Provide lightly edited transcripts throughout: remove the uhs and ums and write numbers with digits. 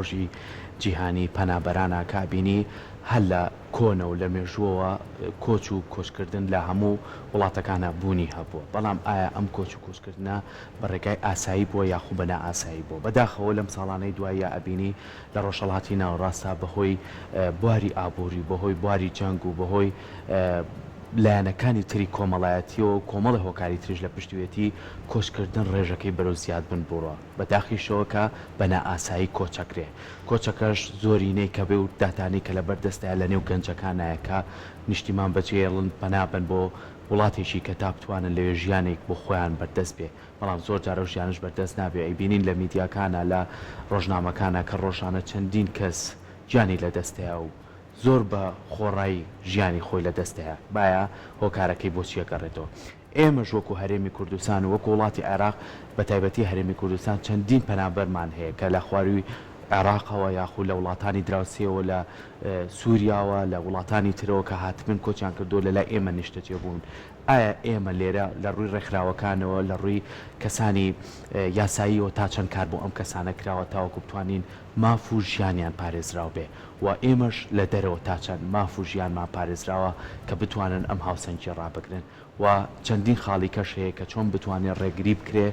ڕۆژی جیهانی پەنابەرانە کابینی هەر لە کۆنە و لە مێژووەوە کۆچ و کۆچکردن لە هەموو وڵاتەکانە بوونی هەبووە بەڵام ئایا ئەم کۆچ و کۆچکردنە بە ڕێگای ئاسایی بووە یاخوو بەنا ئاسایی بووە بەداخەوە لەم ساڵانەی دوایە ئەبینی لە ڕۆژهەڵاتی ناوەڕاستە بەهۆی بواری ئابووری بەهۆی بواری جەنگ و بەهۆی لایەنەکانی تری کۆمەڵایەتیەوە کۆمەڵی هۆکاری تریش لە پشتوێتی کۆچکردن ڕێژەکەی بەرەو زیاد بن بووە بەداخیشەوەکە بەنا ئاسایی کۆچەکرێ کۆچەکەش زۆرینەی کە بێ و داتانی کە لە بەردەستەیە لە نێو گەنجەکانایەکە نیشتیمان بەجێڵن پەنابن بۆ وڵاتێکی کە تا بتوانن لەوێ ژیانێک بۆ خۆیان بەردەست بێ بەڵام زۆر جارە ژیانش بەردەست نابێ ئەیبینین لە میدیاکانە لە ڕۆژنامەکانە کە ڕۆژانە چەندین کەس گیانی لە دەستەیە و زۆر بە خۆڕایی ژیانی خۆی لە دەستەیە باە هۆکارەکەی بۆچی گەڕێتەوە ئێمەش وەکو هەرێمی کوردستان و وەکو وڵاتی عێراق بە تایبەتی هەرێمی کوردستان چەندین پەنابەرمان هەیە کە لە خواروی عێراقەوە یاخود لە وڵاتانی دراوسێەوە لە سووریاوە لە وڵاتانی ترەوە کە هاتمن کۆچیان کردو لە لای ئێمە نیشتەجێ بوون ئایا ئێمە لێرە لە ڕووی ڕێکخراوەکانەوە لە ڕووی کەسانی یاساییەوە تا چەند کار بۆ ئەم کەسانە کراوە تاوەکو بتوانین ماف و ژیانیان پارێزراو بێ و ئێمەش لە دەرەوە تا چەند ماف و ژیانمان پارێزراوە کە بتوانن ئەم هاوسەنگی ڕابگرن و چەندین خاڵی کەش هەیە کە چۆن بتوانێت ڕێگری بکرێ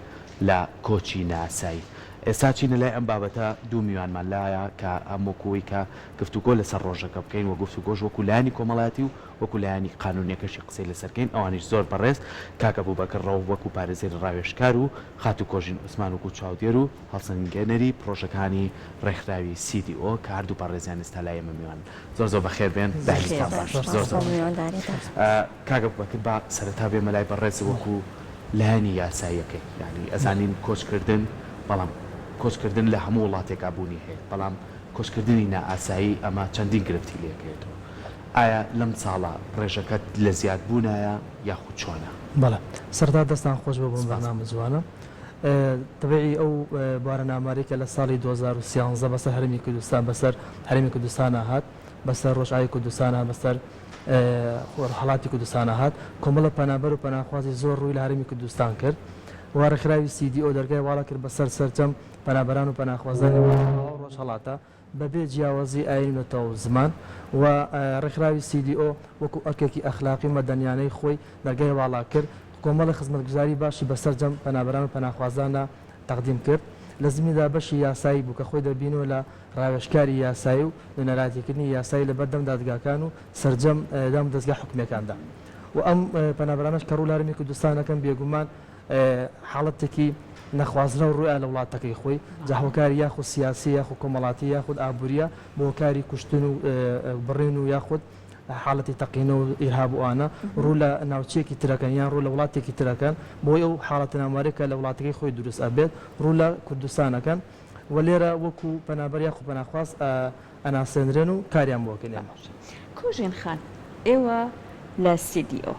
لە کۆچی ناسایی ئێستا چینە لای ئەم بابەتە 2 میلیۆنمان لایە کە ئەم وەکوی کە گفتوگۆ لەسەر ڕۆژەکە بکەین و گفتوگۆش وەکو لایانی کۆمەڵایەتی و وەکو لایانی قانونیەکەشی قسەی لەسەرکەین ئەوانیش زۆر بەڕێز کاکە بووبەکرڕەوە وەکو پارێزەری ڕاوێژکار و خاتو کۆژین عوسمان وەکو چاودێر و هەڵسەنگێنەری پرۆژەکانی ڕێکخراوی CDO کە هەردوو پارێزیان ئێستا لای ئێمە میوان زۆر بەخێر بێن داهیستان باش زۆر کاکە بووبەکر با سەرەتا بێمە لای بەڕێز وەکو لایانی یاساییەکەی یعنی ئەزانین کۆچکردن بەڵام کۆچکردن لە هەموو وڵاتێکا بوونی هەیە بەڵام کۆچکردنی نائاسایی ئەمە چەندین گرفتی لێکێتەوە ئایا لەم ساڵە ڕێژەکەت لە زیاد بوونایە یاخود چۆنە؟ بەڵێ سەرتا دەستان خۆش بە بۆم بەرنامە جوانە تەبیعی ئەو بارەنامەیەکە لە ساڵی 2013 بەسەر هەرێمی کوردستان بەسەر هەرێمی کوردستانە هات بەسەر ڕۆژئاوی کوردستانە بەسەر هەڵاتی کوردستانە هات کۆمەڵە پەنابەر و پەناخوازی زۆر ڕووی لە هەرێمی کوردستان کرد و ڕێکخراوی CDO دەرگای واڵا کرد بەسەر سەرجەم پەنابەران و پەناخوازانی ڕۆژهەڵاتە بەبێ جیاوازی ئاینەتەوە زمان و ڕێکخراوی CDO وەکو ئەرکێکی ئەخلاقی مەدەنیانەی خۆی دەرگای واڵا کرد کۆمەڵی خزمەتگوزاری باشی بەسەرجەم پەنابەران و پەناخوازانە تەقدیم کرد لە زمیندا بەشی یاسایی بوو کە خۆی دەبینەوە لە ڕاوێژکاری یاسایی و نەراتیکردنی یاسایی لە بەردەم دادگاکان و سەرجەم دەم دەستگا حکومەکاندا و ئەم پەنابەرانش کە ڕوو لە هەرێمی کوردستانەکەن بێگومان حاڵەتێکی نەخوازرا و ڕوئە لە وڵاتەکەی خۆی جاهۆکاری یاخود سیاسی یاخود کۆمەڵاتی یاخود ئابووریە بۆ هۆکاری کوشتن و بڕێن و یاخود حاڵەتی تەقینە و ئیرهاب وانە ڕوو لە ناوچەیەکی ترەکەن یان ڕوو لە وڵاتێکی ترەکەن بۆی ئەو حاڵەتە نامارێکە لە وڵاتەکەی خۆی دروست ئەبێت ڕوو لە کوردستانەکەن و لێرە وەکو پەنابەر یاخود پەناخواست ئەناسێنرێن و کاریان بۆکەن کوژین خان ئێوە لە CDO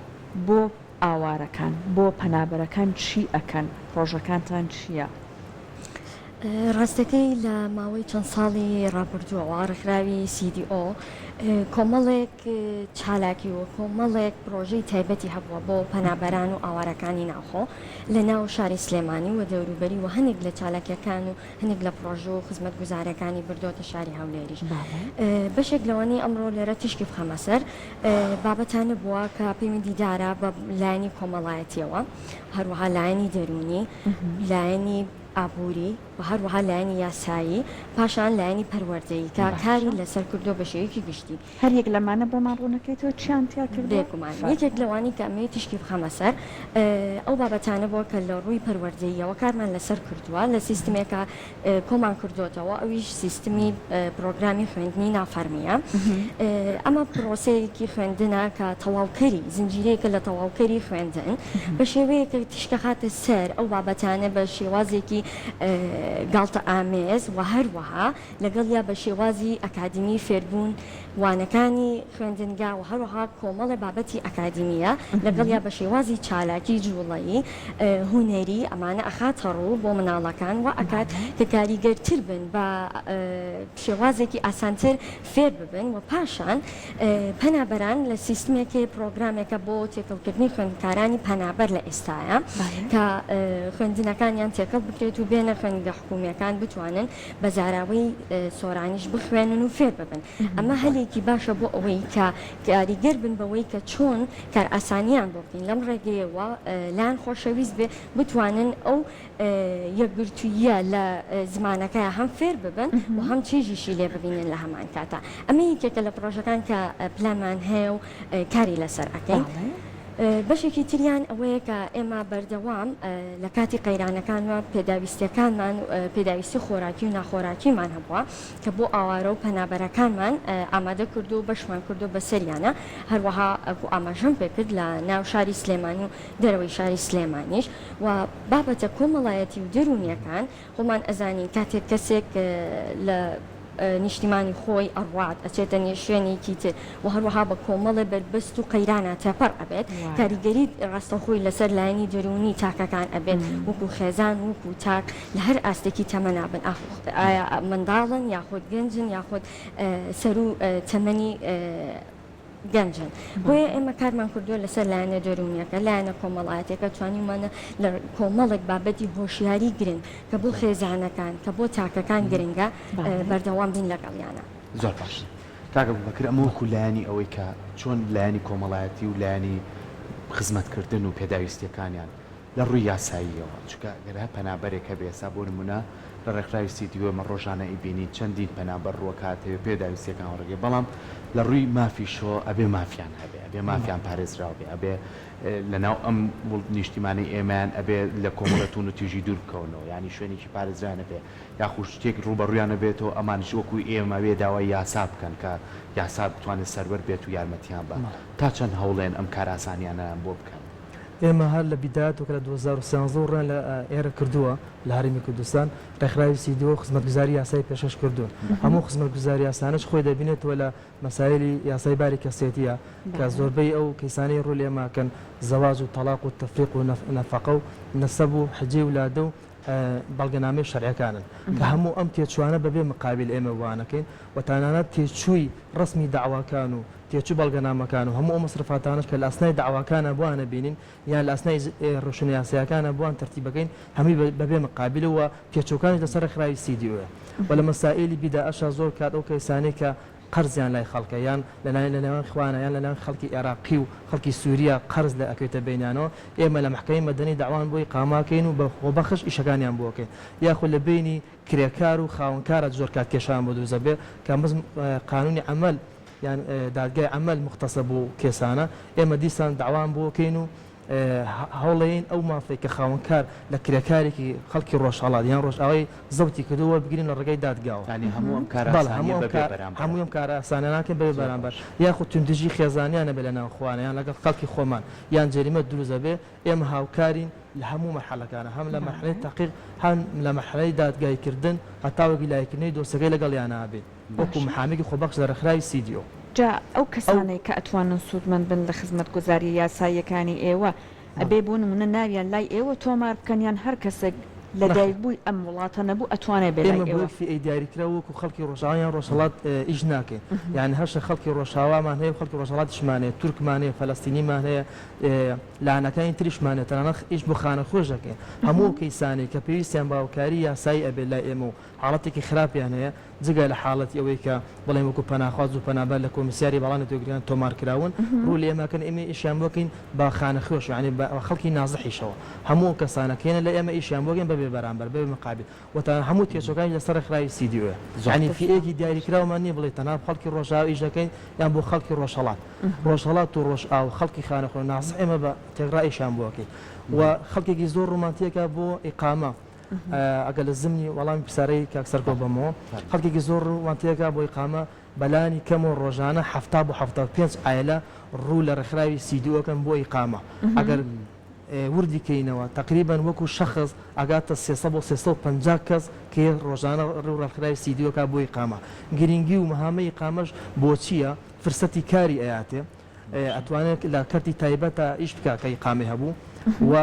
بۆ ئاوارەکان بۆ پەنابەرەکان چی ئەکەن ڕۆژەکانتان چییە؟ ڕاستەکەی لە ماوەی چەند ساڵی ڕابردووەوە ڕێکخراوی CDO کۆمەڵێک چالاکی و کۆمەڵێک پرۆژەی تایبەتی هەبووە بۆ پەنابەران و ئاوارەکانی ناوخۆ لە ناو شاری سلێمانی و دەوروبەری و هەندێک لە چالاکیەکان و هەندێک لە پرۆژە و خزمەتگوزارەکانی بردۆتە شاری هەولێریش بەشێک لەوانی ئەمڕۆ لێرە تشکی بخەمە سەر بابەتانە بووە کە پەیوەندی دارە بە لایەنی کۆمەڵایەتیەوە هەروەها لایەنی دەرونی لایەنی ئابووری و هەروەها لایەنی یاسایی پاشان لایەنی پەروەردەیی کە کاری لەسەر کردو بە شێوەیەکی گشتی هەر یەک لەمانە بۆمان ڕوونەکەیتەوە چیان تیا کردێکمان یەکێک لەوانی کە ئەمەیە تشکی بخەمە سەر ئەو بابەتانە بووە کە لە ڕووی پەروەردەییەوە کارمان لەسەر کردووە لە سیستمێکە کۆمان کردوتەوە ئەویش سیستمی پرۆگرامی خوێندنی نافەرمیە ئەمە پرۆسەیەکی خوێندنە کە تەواوکەری زنجیرەیەکە لە تەواوکەری خوێندن بە شێوەیەکە تشکە خاتە سەر ئەو بابەتانە بە شێوازێکی گاڵتە ئامێز و هەروەها لەگەڵ یا بە شێوازی ئەکادمی فێربوون وانەکانی خوێندنگا و هەروەها کۆمەڵی بابەتی ئەکادمیە لەگەڵ یا بە شێوازی چالاکی جوڵەیی هونەری ئەمانە ئەخاتە ڕوو بۆ مناڵەکان و ئەکات کە کاریگەرتر بن بە شێوازێکی ئاسانتر فێر ببن و پاشان پەنابەران لە سیستمێکی پرۆگرامێکە بۆ تێکەڵکردنی خوێندکارانی پەنابەر لە ئێستاە کە خوێندنەکانیان تێکەڵ بکرێت بێت و بێنە خوێنگە حکوومیەکان بتوانن بە زاراوەی سۆرانیش بخوێنن و فێر ببن ئەمە هەلێکی باشە بۆ ئەوەی کە یاریگەر بن بەوەی کە چۆن کار ئاسانیان بۆ بکەین لەم ڕێگەیەوە لاان خۆشەویست بێ بتوانن ئەو یەکگرتوویە لە زمانەکە هەم فێر ببن و هەم چێژیشی لێ ببینن لە هەمان کاتە ئەمە یەکێکە لە پرۆژەکان کە پلانمان هەیە و کاری لەسەر ئەەکەین. بەشێکی تریان ئەوەیە کە ئێمە بەردەوام لە کاتی قەیرانەکانمان پێداویستیەکانمان پێداویستی خۆراکی و ناخۆراکیمان هەبووە کە بۆ ئاوارە و پەنابەرەکانمان ئامادە کردو و بەشمان کردو بە سەریانە هەروەها ئاماژەم پێکرد لە ناو شاری سلێمانی و دەرەوەی شاری سلێمانیش و بابەتە کۆمەڵایەتی و دەرونیەکان خۆمان ئەزانین کاتێک کەسێک لە نیشتیمانی خۆی ئەڕوات ئەچێتە شوێنێکی تر و هەروەها بە کۆمەڵە بربەست و قەیرانە تەپەر ئەبێت کاریگەری ڕاستەخۆی لەسەر لایەنی دەرونی تاکەکان ئەبێت وەکو خێزان وەکو تاک لە هەر ئاستێکی تەمەنابن ئایا منداڵن یاخود گەنجن یاخود سەر و تەمەنی گەنجن بۆیە ئێمە کارمان کردووە لەسەر لایەنە دەرونیەکە لایەنە کۆمەڵایەتێکە توانیمانە لە کۆمەڵێک بابەتی هۆشیاری گرنگ کە بۆ خێزانەکان کە بۆ تاکەکان گرنگە بەردەوام بین لەگەڵیانە. زۆر باش کاکە بەکر ئەمە وەکو لایەنی ئەوەی کە چۆن لایەنی کۆمەڵایەتی و لایەنی خزمەتکردن و پێداویستیەکانیان لە ڕووی یاساییەوە چکە گەرە پەنابەرێکە بێسا بۆ نمونە لە ڕێکخراوی سیدیۆ مە ڕۆژانە ئیبینی چەندین پەنابەر ڕووەکاتەوە پێداویستیەکان ڕێگە بەڵام لە ڕووی مافی شۆ ئەبێ مافیان هەبێ ئەبێ مافیان پارێزراو بێ ئەبێ لەناو ئەم نیشتیمانی ئێمەیان ئەبێ لە کۆمەڵەتون و توێژی دوور بکەونەوە ینی شوێنێکی پارێزرانە بێ یاخود شتێک ڕوبەڕوویانە بێتەوە ئەمانش وەکو ئێمە بێ داوای یاسا بکەن کە یاسا بتوانێت سەربەر بێت و یارمەتیان بە تا چەند هەوڵێن ئەم کار ئاسانیانیان بۆ بکەن. ئێمە هەر لە بیداتۆکە لە 2013 ڕێن لە ئێرە کردووە لە هەرمی کوردستان ڕێکخراوی سیدیۆ خزمەتگوزاری یاسای پێشەش کردوون هەموو خزمەتگوزاری یاسانش خۆی دەبینێتەوە لە مەسایلی یاسای باری کەسێتیە کە زۆربەی ئەو کەیسانەی ڕوو لێماکەن زەواج و تەلاق و تەفریق و نەفەقە و نەسەب و حەجی ولادە و بەڵگەنامەی شەرعیەکانن کە هەموو ئەم تێچوانە بەبێ مقابل ئێمە وانەکەین و تانانەت تێچووی ڕسمی داواکان و تێچوو بەڵگەنامەکان و هەموو ئەو مەصرفاتانش کە لە ئاسنای داواکانە بوانە بینین یان لە ئاسنای ڕۆشنە یاساییەکانە بوان تەرتیبەکەین هەمووی بەبێ مقابلەوە پێچۆکانش لەسەر ڕێکخراوی سیدیۆیە و لە مەسائلی بیداعەشە زۆر کات ئەو کەیسانەی کە قەرزیان لای خەڵکە یان لەناوی خوانە یان لەناوی خەڵکی عێراقی و خەڵکی سووریا قەرز لە ئەکەوێتە بینانەوە ئێمە لە محکەمەی مەدەنی داوان بۆی قاماکەین و بە خۆبەخش ئیشەکانیان بۆکەین یاخود لە بینی کرێکار و خاوەنکارە زۆر کات کێشان بۆ دروست بێ کە قانونی عمل یان دادگای عمل مختصە بۆ کێسانە ئێمە دیسان داوان بۆکەین و هەوڵەیەن ئەو مافەی کە خاوەنکار لە کرێکارێکی خەڵکی ڕۆژهەڵات یان ڕۆژئاوی زەوتی کردووە بگرین لە ڕێگەی دادگاوە هەموو ئەم کارە ئاسانە ناکەن بەبێ بەرامبەر یاخود توندژی خێزانیانە بێ لە ناو خوانە یان لەگەڵ خەڵکی خۆمان یان جەریمە دروست بێ ئێمە هاوکارین لە هەموو مەرحەلەکانە هەم لە مەرحەلەی تەحقیق هەم لە مەرحەلەی دادگایکردن هەتاوەکی لایەکردنەوەی دۆسەکەی لەگەڵیانە بێت وەکو محامێکی خۆبەخش لە ڕێکخراوی سیدیۆ. جا ئەو کەسانەی کە ئەتوانن سوودمەند بن لە خزمەتگوزاری یاساییەکانی ئێوە ئەبێ بۆ نمونە ناویان لای ئێوە تۆمار بکەنیان هەر کەسێک لە دایکبووی ئەم وڵاتە نەبوو ئەتوانێت بێت ئێمە بۆفی ئەیداریکرا وەکو خەڵکی ڕۆژاویان ڕۆژهەڵات ئیش ناکەین یان هەرشە خەڵکی ڕۆژاوامان هەیە خەڵکی ڕۆژهەڵاتیشمانەیە تورکمانەیە فەلەستینیمان هەیە لایەنەکانی تریشمانێت تەنانەت ئیش بۆ خانە خۆشەکەین هەموو کەیسانێک کە پێویستیان باوکاری یاسایی ئەبێت لای ئێمە و حاڵەتێکی خراپیان هەیە جگە لە حاڵەتی ئەوەی کە بڵێم وەکو پەناخواز و پەنابەر لە کۆمیسیاری بەڵانی تۆگریان تۆمارکراون ڕوو لە ئێمەکەن ئێمە ئیشیان بۆکەین با خانە خۆش یعنی خەڵکی نازحیشەوە هەموو کەسانەکەیە لە ئێمە ئیشیان بۆکەین بەبێ بەرامبەر بەبێ مقابل وتا هەموو تێچۆکانی لەسەر ڕێکخراوی سیدیۆیە یعنی فیەکی دیاریکراومان نییە بڵێ تەنها خەڵکی ڕۆژاوی ئیش دەکەین یان بۆ خەڵکی ڕۆژهەڵات و ڕۆژئاو خەڵکی خانەخۆ نازح ئێمە بە تێگرا ئیشیان بۆکەین و خەڵکێکی زۆر ڕۆمانتیەکە بۆ ئیقامە ئەگەر لە زمنی وەڵامی پرسارەی کاکسەرکۆ بەمەوە خەڵکێکی زۆر ڕوانتیەکە بۆ ئیقامە بەلانی کەم و ڕۆژانە 70 بۆ 75 عایلە ڕوو لە ڕێکخراوی سیدیۆکەن بۆ ئیقامە ئەگەر وردی کەینەوە تقریبان وەکو شەخص ئەگاتە 300 بۆ 350 کەس کە ڕۆژانە ڕوو ڕێکخراوی سیدیۆکە بۆ ئیقامە گرنگی و مەهامەی ئیقامەش بۆ چییە فرسەتی کاری ئەیاتێ ئەتوانێت لە کەرتی تایبەتە ئیش بکە کە ئیقامی هەبوو و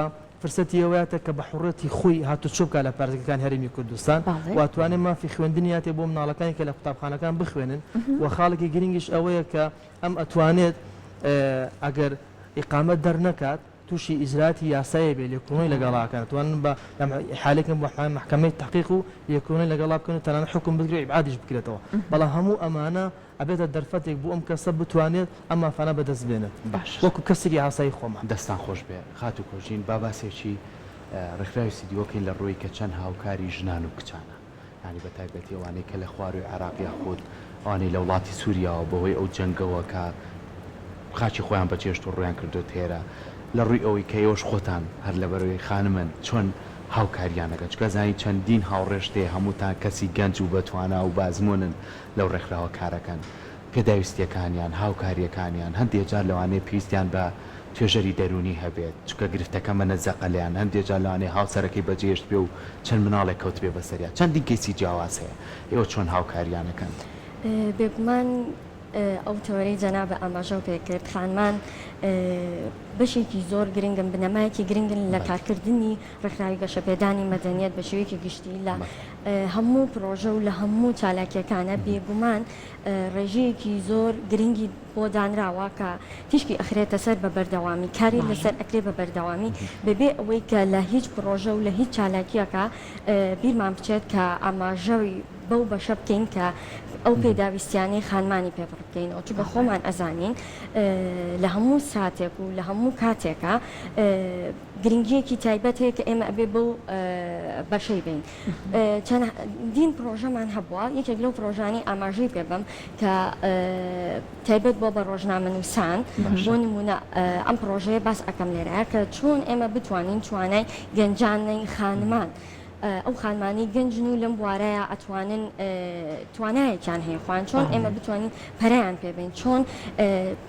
فرسەتی ئەوەیەتە کە بە حوڕەتی خۆی هاتو چۆ بکە لە پارێزگەکان هەرێمی کوردستان واتوانێت مافی خوێندنیاتێ بۆ مناڵەکانی کە لە قوتابخانەکان بخوێنن و خاڵێکی گرنگیش ئەوەیە کە ئەم ئەتوانێت ئەگەر ئیقامەت دەرنەکات توشي ئیزراتی یاسایە بێ لێکۆڵینەوەی لەگەڵاکەن توانن بە حالێکم بۆ محکەمەی تحقیق و لێکۆڵینەوەی لەگەڵا بکەن و تەنانەت حکم بگرێ عیبادیش بکرێتەوە بەڵام هەموو ئەمانە ئەبێتە دەرفەتێک بۆ ئەم کەسە بتوانێت ئەم مافانە بەدەست بێنێت باش وەکو کەسێکی یاسایی خۆمان دەستان خۆش بێ خات و کۆژین باباسێکی ڕێکخراوی سیدیۆکەین لە ڕۆی کە چەند هاوکاری ژنان و کچانە ینی بە تایبەتی ئەوانەی کە لە خواروی عراقی خۆت ئەوانەی لە وڵاتی سووریاوە بەهۆی ئەو جەنگەوە کە خاچی خۆیان بەچێشت و ڕویان کردو تێرە لە ڕووی ئەوەی کە ئێوەش خۆتان هەر لە بەرەوەی خانمن چۆن هاوکاریانەکە چکە زانی چەندین هاوڕێشتێ هەمووتان کەسی گەنج و بەتوانە و بازمونن لەو ڕێکخراوە کارەکەن پێداویستیەکانیان هاوکاریەکانیان هەندێک جار لەوانەیە پێویستیان بە توێژەری دەرونی هەبێت چکە گرفتەکە منە زەقەلیان هەندێک جار لەوانەیە هاوسەرەکەی بەجێشت بێ و چەند مناڵێک کەوت بێ بەسەریا چەندین کەسی جیاواز هەیە ئێوە چۆن هاوکاریانەکەن بێگومان ئەو تەوەرەی جەنابە ئاماژە و پێکرد خانمان بەشێکی زۆر گرنگن بنەمایەکی گرنگن لە کارکردنی ڕێکخراوی گەشەپێدانی مەدەنیەت بە شێوەیەکی گشتی لە هەموو پرۆژە و لە هەموو چالاکیەکانە بێگومان ڕێژەیەکی زۆر گرنگی بۆ دانراوە کە تیشکی ئەخرێتە سەر بە بەردەوامی کاری لەسەر ئەکرێ بە بەردەوامی بەبێ ئەوەی کە لە هیچ پرۆژە و لە هیچ چالاکیەکە بیرمان بچێت کە ئاماژەوی بەو بەشە بکەین کە ئەو پێداویستیانی خانمانی پێ بکەین ئەو چکە خۆمان ئەزانین لە هەموو ساتێک و لە هەموو کاتێکە گرنگیەکی تایبەت هەیە کە ئێمە ئەبێ بەو بەشەی بین چەند دین پرۆژەمان هەبووە یەکێک لەو پرۆژانی ئاماژەی پێ بم کە تایبەت بۆ بە ڕۆژنامەنووسان بۆ نمونە ئەم پرۆژەیە باس ئەەکەم لێرەیە کە چۆن ئێمە بتوانین توانای گەنجانەی خانمان ئەو خانمانی گەنجن و لەم بوارەیە ئەتوانن توانایەکیان هەیە خوان چۆن ئێمە بتوانین پەرەیان پێبین چۆن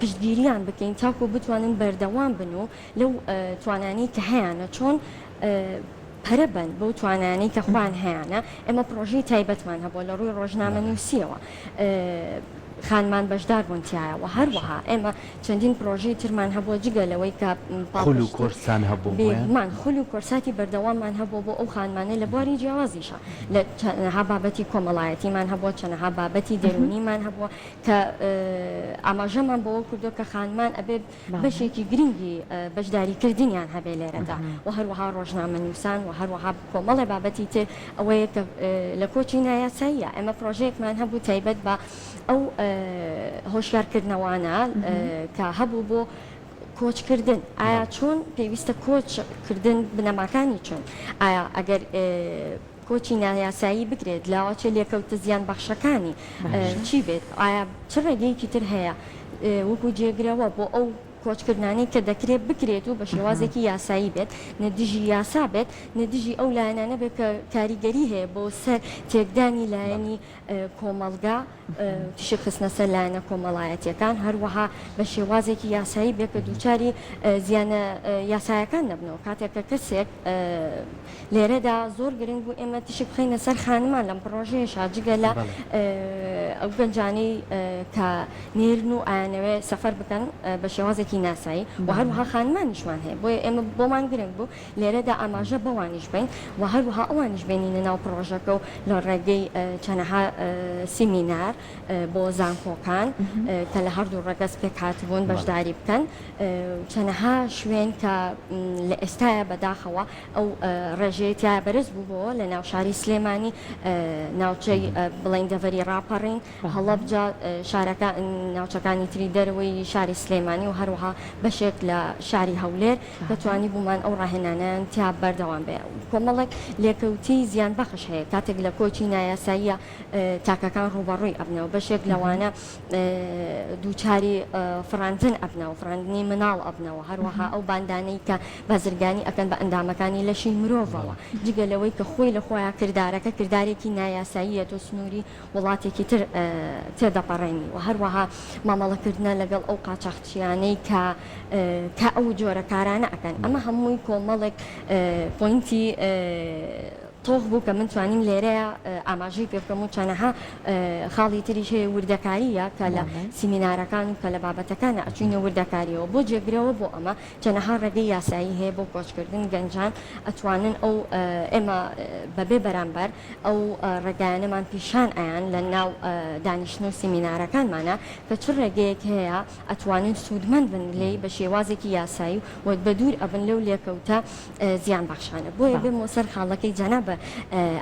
پشتگیریان بکەین تاکو بتوانن بەردەوام بن و لەو توانانی کە هەیەە چۆن پەرە بن بۆ توانانی کە خوان هەیەە ئێمە پرۆژەی تایبەتمان هەبوو لە ڕووی ڕۆژنامە نووسیەوە خانمان بەشدار بوونتیایەوە هەروەها ئێمە چەندین پرۆژەی ترمان هەبووە جگە لەوەی کە خول و کۆرسان هەبوومان خول و کۆرساتی بەردەواممان هەبوو بۆ ئەو خانمانە لە بواری جیاوازیشە لە چەندەها بابەتی کۆمەڵایەتیمان هەبووە چەندەها بابەتی دەرونیمان هەبووە کە ئاماژەمان بۆەوە کردو کە خانمان ئەبێ بەشێکی گرنگی بەشداریکردنیان هەبێ لێرەدا و هەروەها ڕۆژنامە نووسان و هەروەها کۆمەڵی بابەتی تر ئەوەیە کە لە کۆچی نایاساییە ئێمە پرۆژەیەکمان هەبوو تایبەت بە ئەو هۆشیارکردنەوەانە کە هەبوو بۆ کۆچکردن ئایا چۆن پێویستە کۆچکردن بنەماکانی چۆن ئایا ئەگەر کۆچی نایاسایی بکرێت لاوە چێ لێکەوتە زیان بەخشەکانی چی بێت ئایا چ ڕێگەیەکی تر هەیە وەکو جێگرەوە بۆ ئەو کۆچکردانی کە دەکرێت بکرێت و بە شێوازێکی یاسایی بێت نەدژی یاسا بێت نەدژی ئەو لایەنانە بێت کە کاریگەری هەیە بۆ سەر تێکدانی لایەنی کۆمەلگا تیشی خستنە سەر لایەنە کۆمەڵایەتیەکان هەروەها بە شێوازێکی یاسایی بێت کە دووچاری زیانە یاسایەکان نەبنەوە کاتێک کە کەسێک لێرەدا زۆر گرنگ بوو ئێمە تیشک بخینە سەر خانمان لەم پرۆژەیەشا جگە لە ئەو گەنجانەی کە نێرن و ئایانەوێ سەفەر بکەن بە شێوازێکی ناسایی و هەروەها خانمانیشمان هەیە بۆیە ئێمە بۆمان گرنگ بوو لێرەدا ئاماژە بەوانیش بین و هەروەها ئەوانیش بینینە ناو پرۆژەکە و لە ڕێگەی چەندەها سیمینار بۆ زانکۆکان کە لە هەردوو ڕێگەس پێک هاتبوون بەشداری بکەن چەندەها شوێن کە لە ئێستاە بەداخەوە ئەو ڕێژەیەتیا بەرز بووبەوە لە ناو شاری سلێمانی ناوچەی بڵین دەڤەری ڕاپەڕین هەڵەبجا شارەکە ناوچەکانی تری دەرەوەی شاری سلێمانی و هەروەها بەشێک لە شاری هەولێر دەتوانی بوومان ئەو ڕاهێنانیان تیا بەردەوام بێ کۆمەڵێک لێکەوتی زیان بەخش هەیە کاتێک لە کۆچی نایاساییە تاکەکان ڕوبەڕووی ئەبنەوە بەشێک لەوانە دووچاری فراندن ئەبنەوە فراندنی مناڵ ئەبنەوە هەروەها ئەو باندانەی کە بازرگانی ئەکەن بە ئەندامەکانی لەشی مرۆڤەوە جگە لەوەی کە خۆی لە خۆیان کردارەکە کردارێکی نایاساییە تۆ سنووری وڵاتێکی تر تێدەپەڕێنی و هەروەها مامەڵەکردنە لەگەڵ ئەو قاچاقچیانەی کە ئەو جۆرە کارانە ئەکەن ئەمە هەمووی کۆمەڵێک پۆینتی تۆخ بوو کە من توانیم لێرەیە ئاماژەی پێ بکەم و چەنەها خاڵی تریش هەیە وردەکاریە کە لە سیمینارەکان و کە لە بابەتەکانە ئەچوینە وردەکاریەوە بۆ جێگرەوە بۆ ئەمە چەنەها ڕێگەی یاسایی هەیە بۆ کۆچکردن گەنجان ئەتوانن ئەو ئێمە بەبێ بەرامبەر ئەو ڕێگایانەمان پیشان ئەیان لە ناو دانیشتن و سیمینارەکانمانە کە چ ڕێگەیەک هەیە ئەتوانن سوودمەند بن لێ بە شێوازێکی یاسایی و بە دوور ئەبن لەو لێکەوتە زیان بەخشانە بۆیە بێمە سەر خاڵەکەی جەناب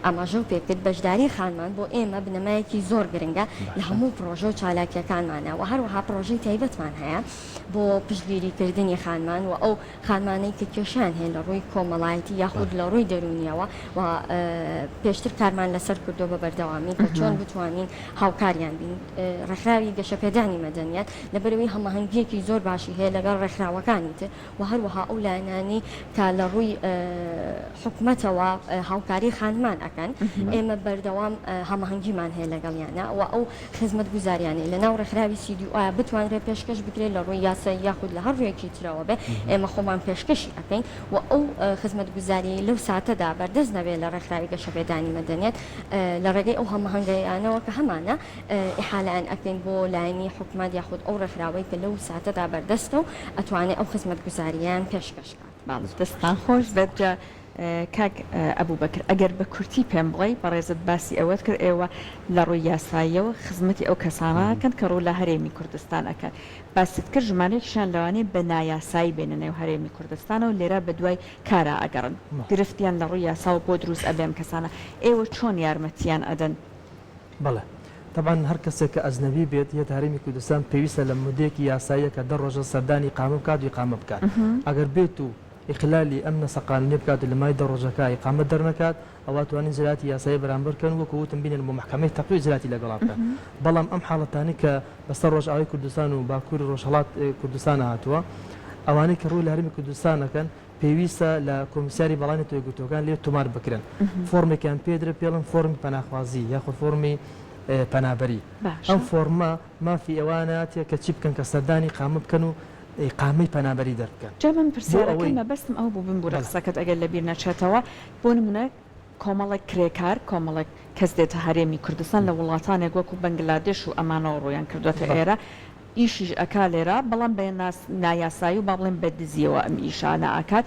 ئاماژە و پێکرد بەشداری خانمان بۆ ئێمە بنەمایەکی زۆر گرنگە لە هەموو پرۆژە و چالاکیەکانمانە و هەروەها پرۆژەی تایبەتمان هەیە بۆ پشتگیریکردنی خانمان و ئەو خانمانەی کە کێشان هەیە لە ڕووی کۆمەڵایەتی یاخود لە ڕووی دەرونیەوە و پێشتر کارمان لەسەر کردو بە بەردەوامی کە چۆن بتوانین هاوکاریان بین ڕێکخراوی گەشەپێدانی مەدەنیەت لەبەرەوەی هەماهەنگیەکی زۆر باشی هەیە لەگەڵ ڕێکخراوەکانی تر و هەروەها ئەو لایەنانی کە لە ڕووی حکومەتەوە هاوکاری خانمان ئەکەن ئێمە بەردەوام هەماهەنگیمان هەیە لەگەڵیانە و ئەو خزمەت گوزاریانەی لە ناو ڕێکخراوی CDO بتوانرێت پێشکەش بکرێت لە ڕووی یاسایی یاخود لە هەر ڕوویەکی ترەوە بێ ئێمە خۆمان پێشکەشی ئەەکەین و ئەو خزمەت گوزاری لەو ساتەدا بەردەست نەبێت لە ڕێکخراوی گەشەپێدانی مەدەنیەت لە ڕێگەی ئەو هەماهەنگیانەوە کە هەمانە ئیحالەیان ئەکەین بۆ لایەنی حکومەت یاخود ئەو ڕێکخراوەی کە لەو ساتەدا بەردەستە و ئەتوانێت ئەو خزمەت گوزاریان پێشکەشکات. دەستان خۆش بەرجە کاک ئەبوو بەکر ئەگەر بە کورتی پێم بڵێ بەڕێزت باسی ئەوەت کرد ئێوە لە ڕووی یاساییەوە خزمەتی ئەو کەسانەکەن کە ڕوو لە هەرێمی کوردستان ئەکەن باست کرد ژمارەیەکیشان لەوانەیە بە نایاسایی بێنە نێو هەرێمی کوردستانەوە لێرە بە دوای کارە ئەگەڕن گرفتیان لە ڕووی یاساوە بۆ دروست ئەبێم کەسانە ئێوە چۆن یارمەتیان ئەدەن؟ بەڵێ طبعا هەر کەسێک کە ئەزنەوی بێت یەت هەرێمی کوردستان پێویستە لە مودێکی یاساییە کە 10 ڕۆژە سەردانی قامە بکات و ئیقامە بکات ئەگەر بێت و ئیخلالی ئەم نەسەقانونیە بکات لە مای 10 ڕۆژەکە ئیقامە دەرنەکات ئەوە توانین زراتی یاسایی بەرامبەرکەن وەکو وتم بینن بۆ محکەمەی تەقوی زراتی لەگەڵا بکەن بەڵام ئەم حاڵەتانی کە بەسەر ڕۆژئاوای کوردستان و باکووری ڕۆژهەڵات کوردستان هاتووە ئەوانەی کە ڕووی لە هەرێمی کوردستانەکەن پێویستە لە کۆمیسیاری بەڵانی تۆگوتۆکان لێ تۆمار بکرێن فۆرمێکیان پێدرێت پێڵم فۆرمی پەناخوازی یاخود فۆرمی پەنابەری ئەم فۆرمە مافی ئەواناتێ کە چی بکەن کە سەردانی قامە بکەن و قامەی پەنابەری دەربکەن. جا من پرسیارەکەم مەبەستم ئەو بوو بمبوورە قسەکەت ئەگەر لەبیر نەچێتەوە بۆ نمونە کۆمەڵێک کرێکار کۆمەڵێک کەس دێتە هەرێمی کوردستان لە وڵاتانێک وەکو بەنگلادێش و ئەمانەوە ڕۆیان کردوێتە ئێرە ئیشیش ئەکا لێرە بەڵام بە نایاسایی و با بڵێن بە دزیەوە ئەم ئیشانە ئاکات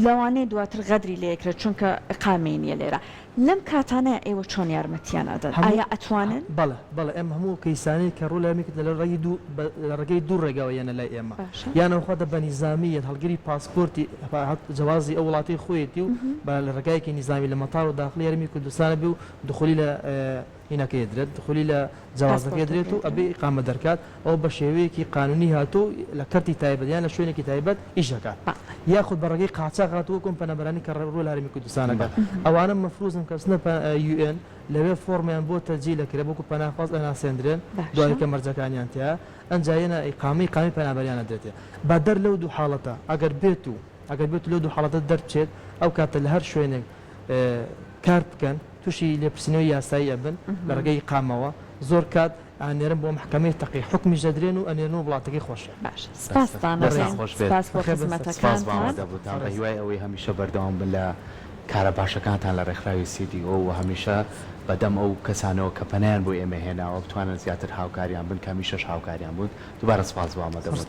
لەوانەیە دواتر غەدری لەیەکرێت چونکە ئقامەی نییە لێرە لەم کاتانەیە ئێوە چۆن یارمەتیان ئەدەن ئایا ئەتوانن؟ بەڵێ ئەم هەموو کەیسانی کە ڕوو لەمیکرد لە ڕێگەی دوو ڕێگاوە یانە لای ئێمە یانەخواتە بە نیزامیەت هەڵگیری پاسپۆرتی جوازی ئەو وڵاتی خۆیەتی و بە لە ڕێگایەکی نیزامی لە مەتاڕ و داخلی هەرێمی کوردستانە بێ و دخولی لە هینەکەی درێت دخولی لە جوازەکەی درێت و ئەبێ ئیقامە دەرکات ئەو بە شێوەیەکی قانونی هاتوو لە کەرتی تایبەت یان لە شوێنێکی تایبەت ئیشەکات یاخود بە ڕێگەی قاچاق هاتووە کۆمپەنەبەرانی کە ڕوو لە هەرێمی کوردستانەکە ئەوانە مەفروزن کەسنە UN لەوێ فۆرمیان بۆ تەرجی لەکرێ بۆکو پەناخواست ئەناسێنرێن دوای کە مەرجەکانیان تیا ئەنجایەنە ئیقامی قامی پەنابەریانە درێتێ با دەر لەو دوو حاڵەتە ئەگەر بێت لەو دوو حاڵەتە دەرچێت ئەو کاتە لە هەر شوێنێک کار بکەن تووشی لێپرسینەوەی یاسایی ئەبن لە ڕێگەی قامەوە زۆر کات ئەنێرن بۆ محکەمەی تەقی حکمی ژەدرێن و ئەنێرن و وڵاتەکەی خۆشە هیوای ئەوەی هەمیشە بەردەوام بن لە کارە باشەکانتان لە ڕێکخراوی CDO و هەمیشە بەدەم ئەو کەسانەوە کە پەنایان بۆ ئێمە هێناوە بتوانن زیاتر هاوکاریان بن کە هەمیشەش هاوکاریان بوون دووبارە سپاس بۆ ئامادەبوون.